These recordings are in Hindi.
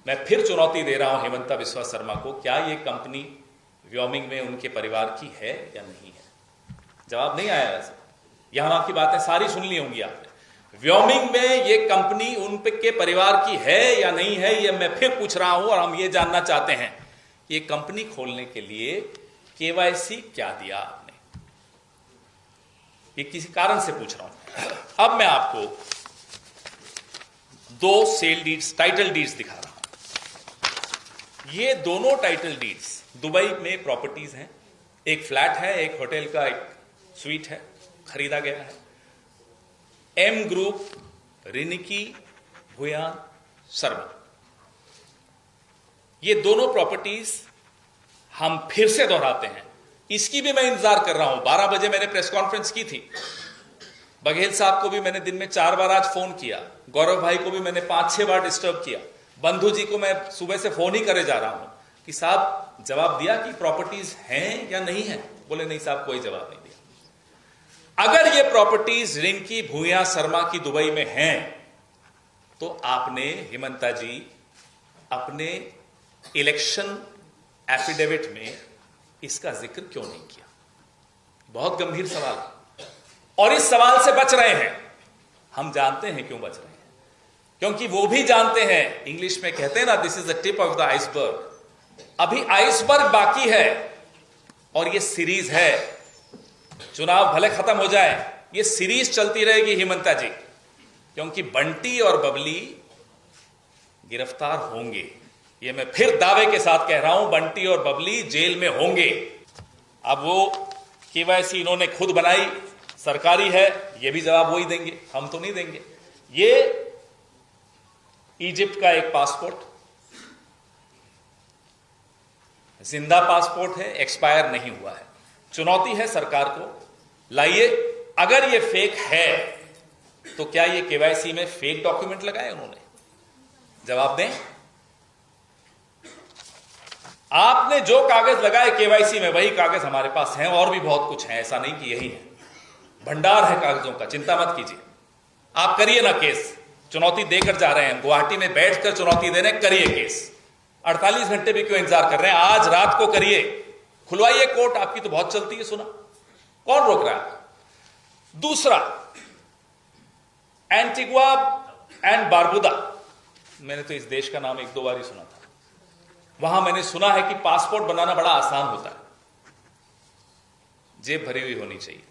मैं फिर चुनौती दे रहा हूं हेमंता बिस्वा शर्मा को, क्या ये कंपनी व्योमिंग में उनके परिवार की है या नहीं है? जवाब नहीं आया। वैसे यहां आपकी बातें सारी सुन ली होंगी आपने। व्योमिंग में ये कंपनी उनके परिवार की है या नहीं है, ये मैं फिर पूछ रहा हूं। और हम ये जानना चाहते हैं, ये कंपनी खोलने के लिए केवाईसी क्या दिया आपने? ये किसी कारण से पूछ रहा हूं। अब मैं आपको 2 सेल डीड्स, टाइटल डीड्स दिखा रहा हूं। ये दोनों टाइटल डीड्स दुबई में प्रॉपर्टीज हैं। एक फ्लैट है, एक होटल का एक स्वीट है, खरीदा गया है। एम ग्रुप, रिनिकी भुयान शर्मा, ये दोनों प्रॉपर्टीज हम फिर से दोहराते हैं। इसकी भी मैं इंतजार कर रहा हूं। 12 बजे मैंने प्रेस कॉन्फ्रेंस की थी। बघेल साहब को भी मैंने दिन में 4 बार आज फोन किया। गौरव भाई को भी मैंने 5-6 बार डिस्टर्ब किया। बंधु जी को मैं सुबह से फोन ही करे जा रहा हूं कि साहब जवाब दिया कि प्रॉपर्टीज हैं या नहीं है? बोले नहीं साहब, कोई जवाब नहीं दिया। अगर ये प्रॉपर्टीज रिंकी भूया शर्मा की दुबई में हैं, तो आपने हेमंता जी अपने इलेक्शन एफिडेविट में इसका जिक्र क्यों नहीं किया? बहुत गंभीर सवाल है और इस सवाल से बच रहे हैं। हम जानते हैं क्यों बच रहे हैं, क्योंकि वो भी जानते हैं। इंग्लिश में कहते हैं ना, this is the tip of the iceberg. अभी आइसबर्ग बाकी है और ये सीरीज है। चुनाव भले खत्म हो जाए, ये सीरीज चलती रहेगी हेमंता जी, क्योंकि बंटी और बबली गिरफ्तार होंगे। ये मैं फिर दावे के साथ कह रहा हूं, बंटी और बबली जेल में होंगे। अब वो केवाईसी इन्होंने खुद बनाई, सरकारी है, ये भी जवाब वही देंगे, हम तो नहीं देंगे। ये इजिप्ट का एक पासपोर्ट, जिंदा पासपोर्ट है, एक्सपायर नहीं हुआ है। चुनौती है सरकार को, लाइए। अगर ये फेक है तो क्या ये केवाईसी में फेक डॉक्यूमेंट लगाए उन्होंने? जवाब दें। आपने जो कागज लगाए केवाईसी में, वही कागज हमारे पास हैं और भी बहुत कुछ है। ऐसा नहीं कि यही है, भंडार है कागजों का, चिंता मत कीजिए। आप करिए ना केस, चुनौती देकर जा रहे हैं, गुवाहाटी में बैठकर चुनौती दे रहे हैं, करिए केस। 48 घंटे भी क्यों इंतजार कर रहे हैं? आज रात को करिए, खुलवाइए कोर्ट। आपकी तो बहुत चलती है, सुना, कौन रोक रहा है? दूसरा, एंटीगुआ एंड बारबुदा, मैंने तो इस देश का नाम 1-2 बार ही सुना था। वहां मैंने सुना है कि पासपोर्ट बनाना बड़ा आसान होता है, जेब भरी हुई होनी चाहिए।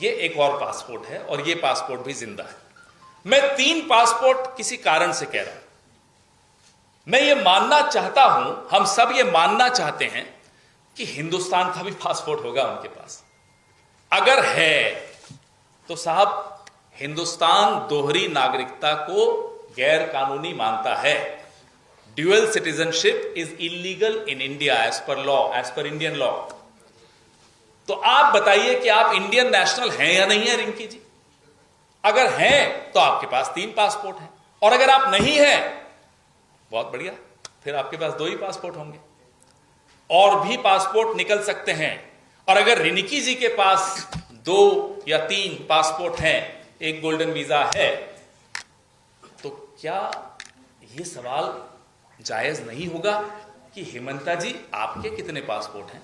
ये एक और पासपोर्ट है और ये पासपोर्ट भी जिंदा है। मैं 3 पासपोर्ट किसी कारण से कह रहा हूं। मैं ये मानना चाहता हूं, हम सब ये मानना चाहते हैं कि हिंदुस्तान का भी पासपोर्ट होगा उनके पास। अगर है तो साहब, हिंदुस्तान दोहरी नागरिकता को गैर कानूनी मानता है। Dual citizenship is illegal in India as per law, as per Indian law. तो आप बताइए कि आप इंडियन नेशनल हैं या नहीं है रिंकी जी? अगर हैं तो आपके पास 3 पासपोर्ट हैं, और अगर आप नहीं हैं, बहुत बढ़िया, फिर आपके पास 2 ही पासपोर्ट होंगे। और भी पासपोर्ट निकल सकते हैं। और अगर रिनिकी जी के पास 2 या 3 पासपोर्ट हैं, एक गोल्डन वीजा है, तो क्या यह सवाल जायज नहीं होगा कि हेमंता जी आपके कितने पासपोर्ट हैं?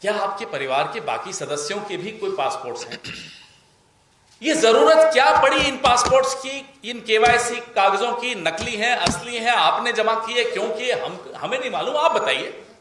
क्या आपके परिवार के बाकी सदस्यों के भी कोई पासपोर्ट्स हैं? ये जरूरत क्या पड़ी इन पासपोर्ट्स की, इन केवाईसी कागजों की? नकली हैं, असली हैं, आपने जमा किए, क्यों किए? हमें नहीं मालूम, आप बताइए।